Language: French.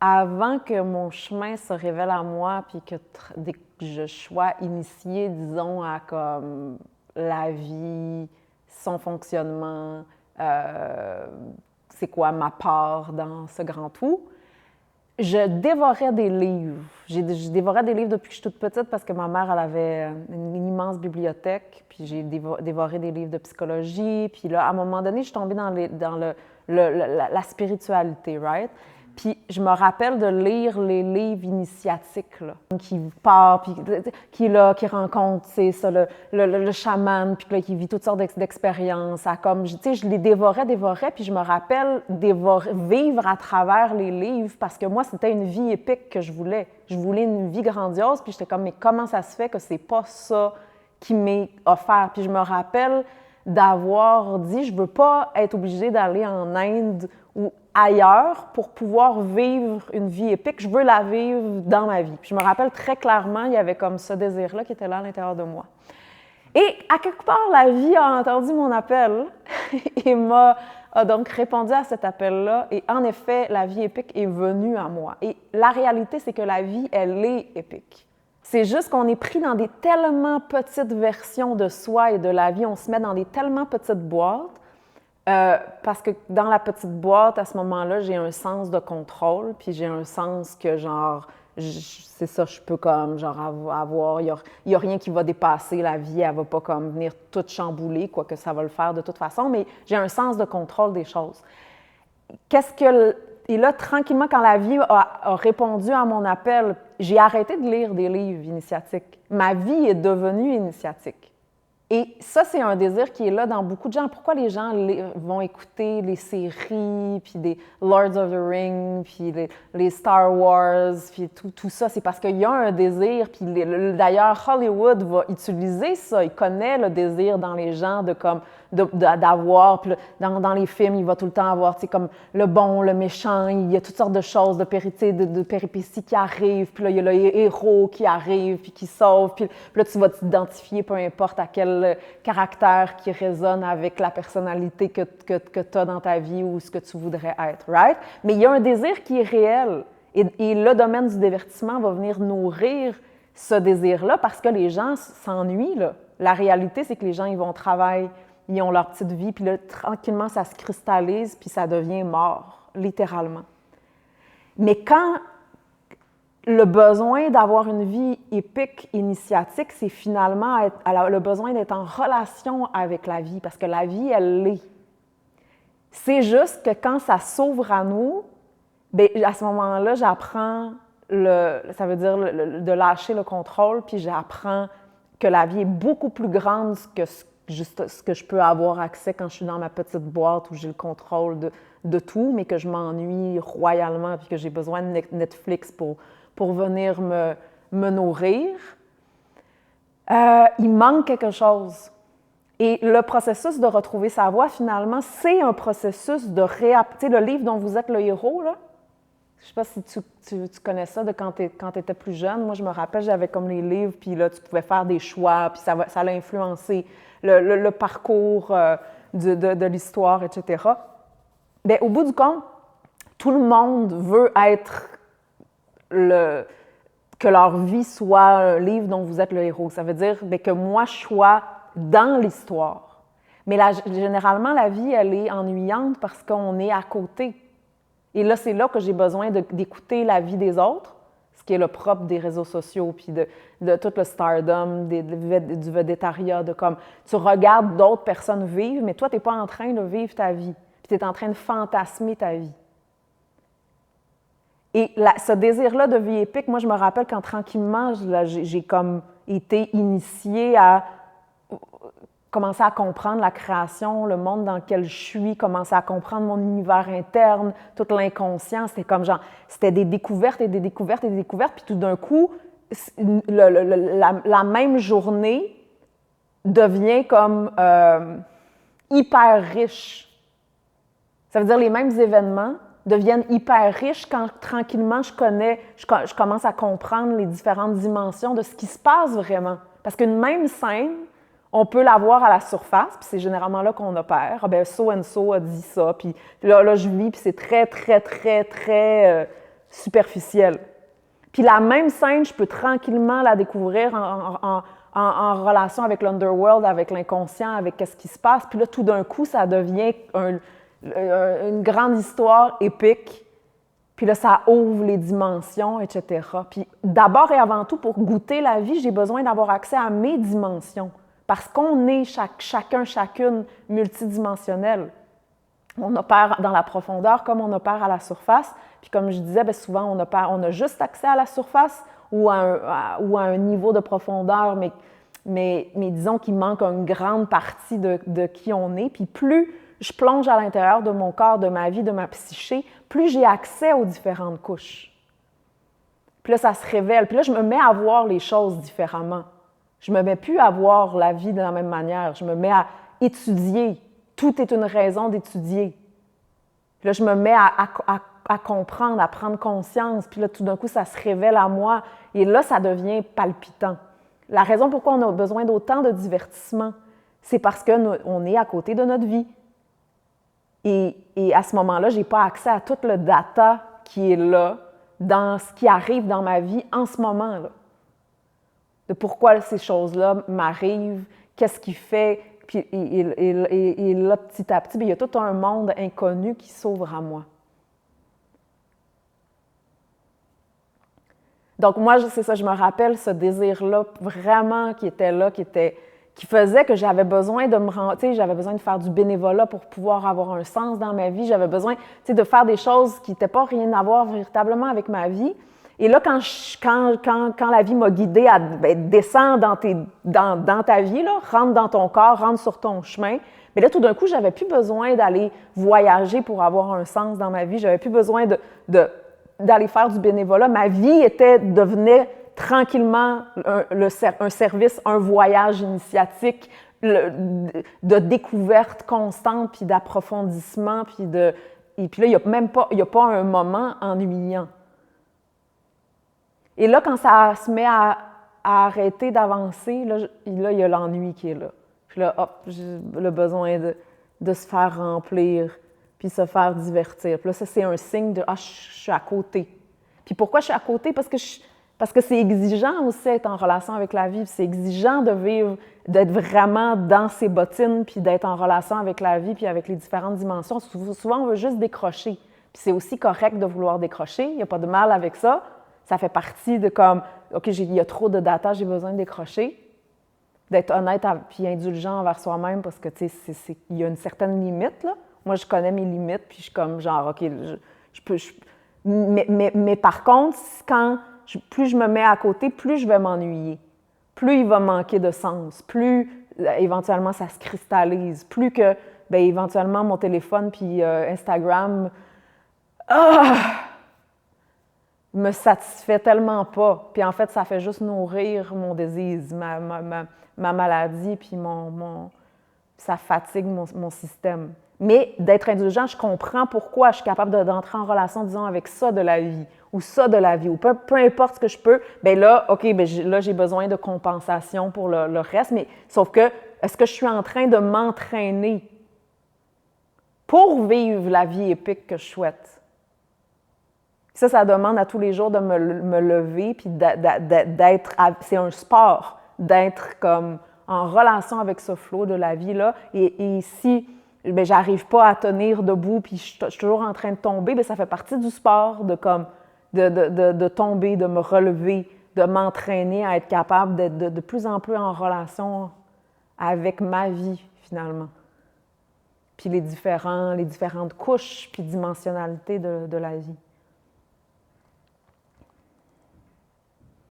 Avant que mon chemin se révèle à moi, puis que je sois initiée, disons, à comme la vie, son fonctionnement, c'est quoi ma part dans ce grand tout, je dévorais des livres. Je dévorais des livres depuis que je suis toute petite parce que ma mère, elle avait une immense bibliothèque, puis j'ai dévoré des livres de psychologie, puis là, à un moment donné, je suis tombée dans la spiritualité, right? Puis je me rappelle de lire les livres initiatiques, là, qui part, puis qui rencontre, c'est ça, le chaman, puis là, qui vit toutes sortes d'expériences. Comme, tu sais, je les dévorais, puis je me rappelle vivre à travers les livres, parce que moi, c'était une vie épique que je voulais. Je voulais une vie grandiose, puis j'étais comme, mais comment ça se fait que c'est pas ça qui m'est offert? Puis je me rappelle d'avoir dit, je veux pas être obligée d'aller en Inde ou ailleurs pour pouvoir vivre une vie épique. Je veux la vivre dans ma vie. Puis je me rappelle très clairement, il y avait comme ce désir-là qui était là à l'intérieur de moi. Et à quelque part, la vie a entendu mon appel et a donc répondu à cet appel-là. Et en effet, la vie épique est venue à moi. Et la réalité, c'est que la vie, elle est épique. C'est juste qu'on est pris dans des tellement petites versions de soi et de la vie. On se met dans des tellement petites boîtes. Parce que dans la petite boîte, à ce moment-là, j'ai un sens de contrôle, puis j'ai un sens que, genre, c'est ça, je peux comme, genre, avoir, il y a rien qui va dépasser la vie, elle va pas comme venir toute chambouler, quoique ça va le faire de toute façon, mais j'ai un sens de contrôle des choses. Et là, tranquillement, quand la vie a répondu à mon appel, j'ai arrêté de lire des livres initiatiques. Ma vie est devenue initiatique. Et ça, c'est un désir qui est là dans beaucoup de gens. Pourquoi les gens vont écouter les séries, puis des Lords of the Rings, puis les Star Wars, puis tout ça? C'est parce qu'il y a un désir, puis d'ailleurs, Hollywood va utiliser ça. Il connaît le désir dans les gens d'avoir. Puis dans les films, il va tout le temps avoir, tu sais, comme le bon, le méchant, il y a toutes sortes de choses, de péripéties qui arrivent, puis là, il y a le héros qui arrive, puis qui sauve, puis là, tu vas t'identifier, peu importe à quel caractère qui résonne avec la personnalité que tu as dans ta vie ou ce que tu voudrais être, right? Mais il y a un désir qui est réel. Et le domaine du divertissement va venir nourrir ce désir-là parce que les gens s'ennuient, là. La réalité, c'est que les gens, ils vont au travail, ils ont leur petite vie, puis là, tranquillement, ça se cristallise, puis ça devient mort, littéralement. Mais quand le besoin d'avoir une vie épique, initiatique, c'est finalement le besoin d'être en relation avec la vie, parce que la vie, elle l'est. C'est juste que quand ça s'ouvre à nous, bien, à ce moment-là, j'apprends, ça veut dire de lâcher le contrôle, puis j'apprends que la vie est beaucoup plus grande que juste ce que je peux avoir accès quand je suis dans ma petite boîte où j'ai le contrôle de tout, mais que je m'ennuie royalement, puis que j'ai besoin de Netflix pour venir me nourrir, il manque quelque chose. Et le processus de retrouver sa voie, finalement, c'est un processus de tu sais, le livre dont vous êtes le héros, là, je ne sais pas si tu connais ça de quand tu étais plus jeune. Moi, je me rappelle, j'avais comme les livres, puis là, tu pouvais faire des choix, puis ça a influencé le parcours de l'histoire, etc. Bien, au bout du compte, tout le monde veut être que leur vie soit un livre dont vous êtes le héros. Ça veut dire bien, que moi, je sois dans l'histoire. Mais généralement, la vie, elle est ennuyante parce qu'on est à côté. Et là, c'est là que j'ai besoin d'écouter la vie des autres, ce qui est le propre des réseaux sociaux, puis de tout le stardom, du védétariat, de comme tu regardes d'autres personnes vivre, mais toi, tu n'es pas en train de vivre ta vie, puis tu es en train de fantasmer ta vie. Et ce désir-là de vie épique, moi, je me rappelle quand tranquillement, j'ai comme été initiée à commencer à comprendre la création, le monde dans lequel je suis, commencer à comprendre mon univers interne, tout l'inconscient. C'était comme genre, c'était des découvertes et des découvertes et des découvertes. Puis tout d'un coup, la même journée devient comme hyper riche. Ça veut dire les mêmes événements deviennent hyper riches quand tranquillement je commence à comprendre les différentes dimensions de ce qui se passe vraiment. Parce qu'une même scène, on peut la voir à la surface, puis c'est généralement là qu'on opère. Ah ben, so and so a dit ça, puis là je vis, puis c'est très, très, très, très superficielle. Puis la même scène, je peux tranquillement la découvrir en relation avec l'underworld, avec l'inconscient, avec qu'est-ce qui se passe. Puis là, tout d'un coup, ça devient une grande histoire épique. Puis là, ça ouvre les dimensions, etc. Puis d'abord et avant tout, pour goûter la vie, j'ai besoin d'avoir accès à mes dimensions. Parce qu'on est chacune multidimensionnel. On opère dans la profondeur comme on opère à la surface. Puis comme je disais, bien souvent, on a juste accès à la surface ou à un niveau de profondeur, mais disons qu'il manque une grande partie de qui on est. Puis plus je plonge à l'intérieur de mon corps, de ma vie, de ma psyché, plus j'ai accès aux différentes couches. Puis là, ça se révèle. Puis là, je me mets à voir les choses différemment. Je ne me mets plus à voir la vie de la même manière. Je me mets à étudier. Tout est une raison d'étudier. Puis là, je me mets à comprendre, à prendre conscience. Puis là, tout d'un coup, ça se révèle à moi. Et là, ça devient palpitant. La raison pourquoi on a besoin d'autant de divertissement, c'est parce qu'on est à côté de notre vie. Et à ce moment-là, je n'ai pas accès à tout le data qui est là, dans ce qui arrive dans ma vie en ce moment-là. De pourquoi ces choses-là m'arrivent, qu'est-ce qui fait, puis et là, petit à petit, bien, il y a tout un monde inconnu qui s'ouvre à moi. Donc moi, c'est ça, je me rappelle ce désir-là vraiment qui était là, qui faisait que j'avais besoin de me rendre, tu sais, j'avais besoin de faire du bénévolat pour pouvoir avoir un sens dans ma vie, j'avais besoin, tu sais, de faire des choses qui n'étaient pas rien à voir véritablement avec ma vie. Et là, quand la vie m'a guidée à descendre dans ta vie, là, rentre dans ton corps, rentre sur ton chemin, mais là, tout d'un coup, j'avais plus besoin d'aller voyager pour avoir un sens dans ma vie, j'avais plus besoin d'aller faire du bénévolat. Ma vie devenait tranquillement un service, un voyage initiatique de découverte constante, puis d'approfondissement, puis là, il n'y a pas un moment ennuyant. Et là, quand ça se met à arrêter d'avancer, là, il y a l'ennui qui est là. Puis là, hop, j'ai le besoin de se faire remplir, puis se faire divertir. Puis là, ça, c'est un signe de « Ah, je suis à côté ». Puis pourquoi je suis à côté? Parce que c'est exigeant aussi d'être en relation avec la vie. C'est exigeant de vivre, d'être vraiment dans ses bottines, puis d'être en relation avec la vie, puis avec les différentes dimensions. Souvent, on veut juste décrocher. Puis c'est aussi correct de vouloir décrocher. Il n'y a pas de mal avec ça. Ça fait partie de comme, OK, il y a trop de data, j'ai besoin de décrocher. D'être honnête puis indulgent envers soi-même parce que, tu sais, il y a une certaine limite, là. Moi, je connais mes limites, puis je suis comme, genre, OK, mais par contre, plus je me mets à côté, plus je vais m'ennuyer. Plus il va manquer de sens. Plus, éventuellement, ça se cristallise. Plus que, bien, éventuellement, mon téléphone puis Instagram... me satisfait tellement pas. Puis en fait, ça fait juste nourrir mon désir, ma maladie, puis ça fatigue mon système. Mais d'être indulgent, je comprends pourquoi je suis capable d'entrer en relation, disons, avec ça de la vie, ou ça de la vie, ou peu importe ce que je peux. Bien là, OK, bien là, j'ai besoin de compensation pour le reste, mais sauf que, est-ce que je suis en train de m'entraîner pour vivre la vie épique que je souhaite? Ça demande à tous les jours de me lever, puis d'être... C'est un sport, d'être comme en relation avec ce flot de la vie-là. Et si bien, j'arrive pas à tenir debout, puis je suis toujours en train de tomber, bien, ça fait partie du sport, de tomber, de me relever, de m'entraîner à être capable d'être de plus en plus en relation avec ma vie, finalement. Puis les différentes couches, puis dimensionnalités de la vie.